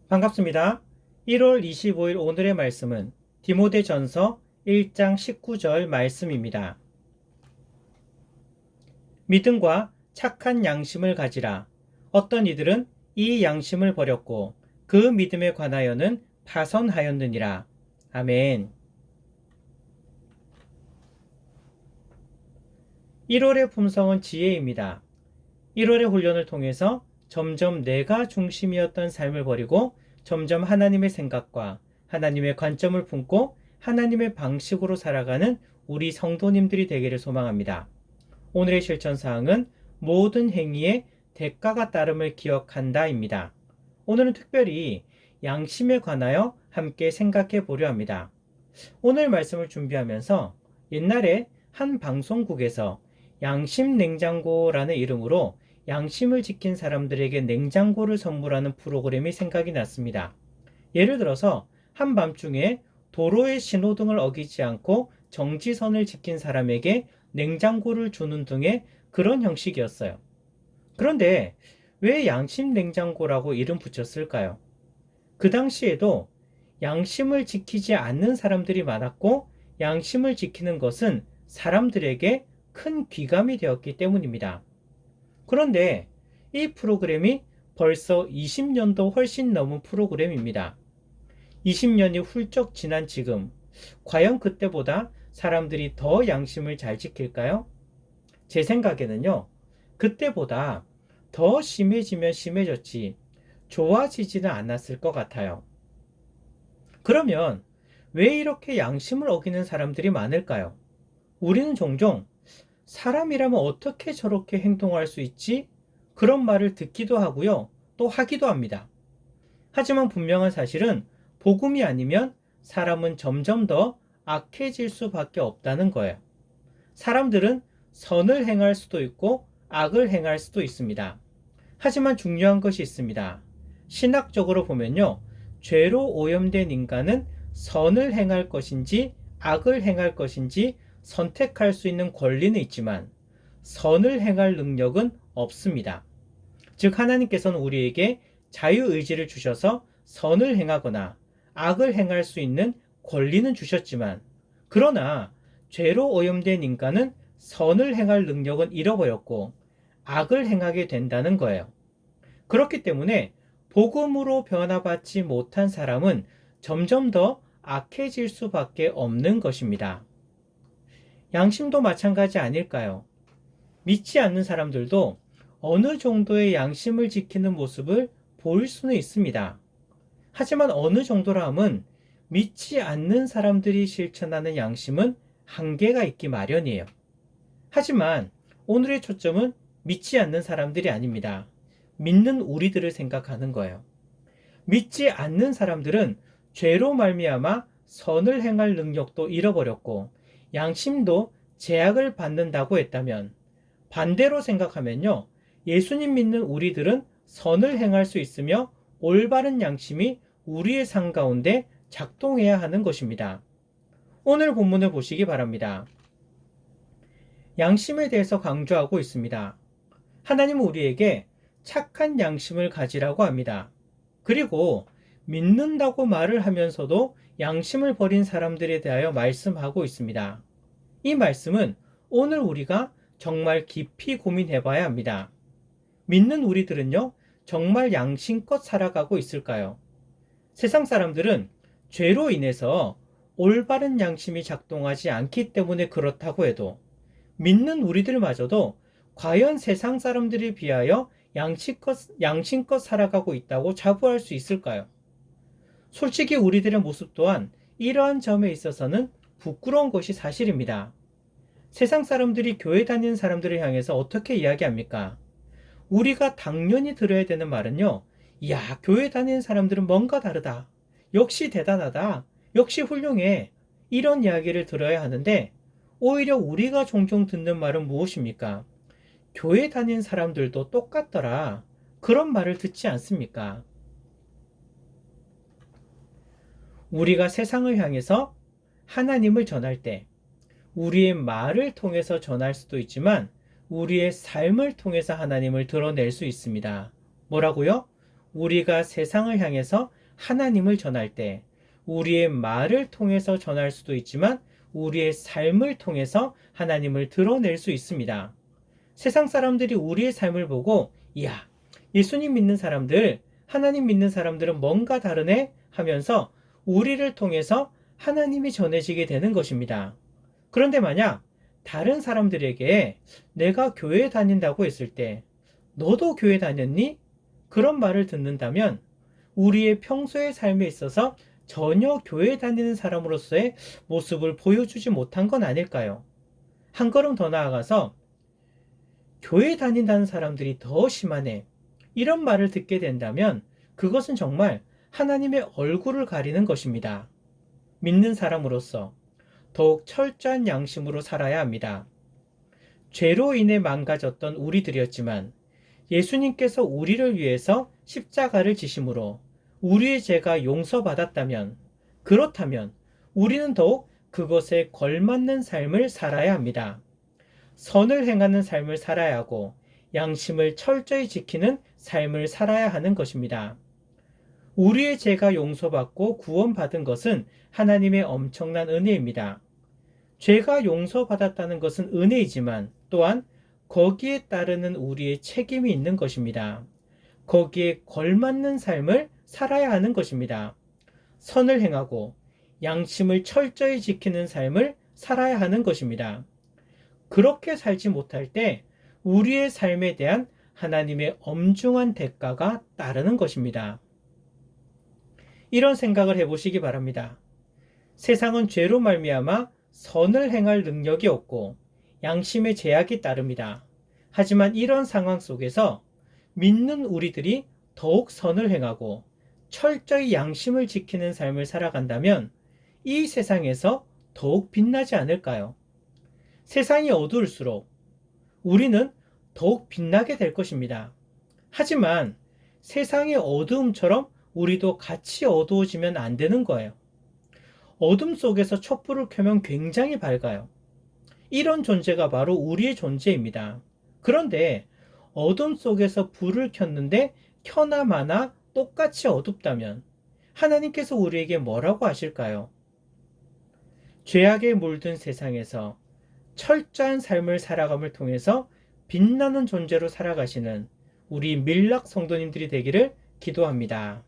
반갑습니다. 1월 25일 오늘의 말씀은 디모데전서 1장 19절 말씀입니다. 믿음과 착한 양심을 가지라. 어떤 이들은 이 양심을 버렸고 그 믿음에 관하여는 파선하였느니라. 아멘. 1월의 품성은 지혜입니다. 1월의 훈련을 통해서 점점 내가 중심이었던 삶을 버리고 점점 하나님의 생각과 하나님의 관점을 품고 하나님의 방식으로 살아가는 우리 성도님들이 되기를 소망합니다. 오늘의 실천사항은 모든 행위에 대가가 따름을 기억한다입니다. 오늘은 특별히 양심에 관하여 함께 생각해 보려 합니다. 오늘 말씀을 준비하면서 옛날에 한 방송국에서 양심 냉장고라는 이름으로 양심을 지킨 사람들에게 냉장고를 선물하는 프로그램이 생각이 났습니다. 예를 들어서 한밤중에 도로의 신호등을 어기지 않고 정지선을 지킨 사람에게 냉장고를 주는 등의 그런 형식이었어요. 그런데 왜 양심 냉장고라고 이름 붙였을까요? 그 당시에도 양심을 지키지 않는 사람들이 많았고 양심을 지키는 것은 사람들에게 큰 귀감이 되었기 때문입니다. 그런데 이 프로그램이 벌써 20년도 훨씬 넘은 프로그램입니다. 20년이 훌쩍 지난 지금, 과연 그때보다 사람들이 더 양심을 잘 지킬까요? 제 생각에는요, 그때보다 더 심해지면 심해졌지, 좋아지지는 않았을 것 같아요. 그러면 왜 이렇게 양심을 어기는 사람들이 많을까요? 우리는 종종 사람이라면 어떻게 저렇게 행동할 수 있지? 그런 말을 듣기도 하고요. 또 하기도 합니다. 하지만 분명한 사실은 복음이 아니면 사람은 점점 더 악해질 수밖에 없다는 거예요. 사람들은 선을 행할 수도 있고 악을 행할 수도 있습니다. 하지만 중요한 것이 있습니다. 신학적으로 보면요. 죄로 오염된 인간은 선을 행할 것인지 악을 행할 것인지 선택할 수 있는 권리는 있지만 선을 행할 능력은 없습니다. 즉 하나님께서는 우리에게 자유의지를 주셔서 선을 행하거나 악을 행할 수 있는 권리는 주셨지만 그러나 죄로 오염된 인간은 선을 행할 능력은 잃어버렸고 악을 행하게 된다는 거예요. 그렇기 때문에 복음으로 변화받지 못한 사람은 점점 더 악해질 수밖에 없는 것입니다. 양심도 마찬가지 아닐까요? 믿지 않는 사람들도 어느 정도의 양심을 지키는 모습을 보일 수는 있습니다. 하지만 어느 정도라 함은 믿지 않는 사람들이 실천하는 양심은 한계가 있기 마련이에요. 하지만 오늘의 초점은 믿지 않는 사람들이 아닙니다. 믿는 우리들을 생각하는 거예요. 믿지 않는 사람들은 죄로 말미암아 선을 행할 능력도 잃어버렸고 양심도 제약을 받는다고 했다면 반대로 생각하면요. 예수님 믿는 우리들은 선을 행할 수 있으며 올바른 양심이 우리의 삶 가운데 작동해야 하는 것입니다. 오늘 본문을 보시기 바랍니다. 양심에 대해서 강조하고 있습니다. 하나님은 우리에게 착한 양심을 가지라고 합니다. 그리고 믿는다고 말을 하면서도 양심을 버린 사람들에 대하여 말씀하고 있습니다. 이 말씀은 오늘 우리가 정말 깊이 고민해 봐야 합니다. 믿는 우리들은요, 정말 양심껏 살아가고 있을까요? 세상 사람들은 죄로 인해서 올바른 양심이 작동하지 않기 때문에 그렇다고 해도 믿는 우리들마저도 과연 세상 사람들에 비하여 양심껏 살아가고 있다고 자부할 수 있을까요? 솔직히 우리들의 모습 또한 이러한 점에 있어서는 부끄러운 것이 사실입니다. 세상 사람들이 교회 다니는 사람들을 향해서 어떻게 이야기합니까? 우리가 당연히 들어야 되는 말은요. 이야, 교회 다니는 사람들은 뭔가 다르다. 역시 대단하다. 역시 훌륭해. 이런 이야기를 들어야 하는데 오히려 우리가 종종 듣는 말은 무엇입니까? 교회 다니는 사람들도 똑같더라. 그런 말을 듣지 않습니까? 우리가 세상을 향해서 하나님을 전할 때 우리의 말을 통해서 전할 수도 있지만 우리의 삶을 통해서 하나님을 드러낼 수 있습니다. 뭐라고요? 우리가 세상을 향해서 하나님을 전할 때 우리의 말을 통해서 전할 수도 있지만 우리의 삶을 통해서 하나님을 드러낼 수 있습니다. 세상 사람들이 우리의 삶을 보고 이야, 예수님 믿는 사람들, 하나님 믿는 사람들은 뭔가 다르네 하면서 우리를 통해서 하나님이 전해지게 되는 것입니다. 그런데 만약 다른 사람들에게 내가 교회 다닌다고 했을 때 너도 교회 다녔니? 그런 말을 듣는다면 우리의 평소의 삶에 있어서 전혀 교회 다니는 사람으로서의 모습을 보여주지 못한 건 아닐까요? 한 걸음 더 나아가서 교회 다닌다는 사람들이 더 심하네. 이런 말을 듣게 된다면 그것은 정말 하나님의 얼굴을 가리는 것입니다. 믿는 사람으로서 더욱 철저한 양심으로 살아야 합니다. 죄로 인해 망가졌던 우리들이었지만 예수님께서 우리를 위해서 십자가를 지심으로 우리의 죄가 용서받았다면, 그렇다면 우리는 더욱 그것에 걸맞는 삶을 살아야 합니다. 선을 행하는 삶을 살아야 하고 양심을 철저히 지키는 삶을 살아야 하는 것입니다. 우리의 죄가 용서받고 구원받은 것은 하나님의 엄청난 은혜입니다. 죄가 용서받았다는 것은 은혜이지만 또한 거기에 따르는 우리의 책임이 있는 것입니다. 거기에 걸맞는 삶을 살아야 하는 것입니다. 선을 행하고 양심을 철저히 지키는 삶을 살아야 하는 것입니다. 그렇게 살지 못할 때 우리의 삶에 대한 하나님의 엄중한 대가가 따르는 것입니다. 이런 생각을 해보시기 바랍니다. 세상은 죄로 말미암아 선을 행할 능력이 없고 양심의 제약이 따릅니다. 하지만 이런 상황 속에서 믿는 우리들이 더욱 선을 행하고 철저히 양심을 지키는 삶을 살아간다면 이 세상에서 더욱 빛나지 않을까요? 세상이 어두울수록 우리는 더욱 빛나게 될 것입니다. 하지만 세상의 어두움처럼 우리도 같이 어두워지면 안 되는 거예요. 어둠 속에서 촛불을 켜면 굉장히 밝아요. 이런 존재가 바로 우리의 존재입니다. 그런데 어둠 속에서 불을 켰는데 켜나 마나 똑같이 어둡다면 하나님께서 우리에게 뭐라고 하실까요? 죄악에 물든 세상에서 철저한 삶을 살아감을 통해서 빛나는 존재로 살아가시는 우리 밀락 성도님들이 되기를 기도합니다.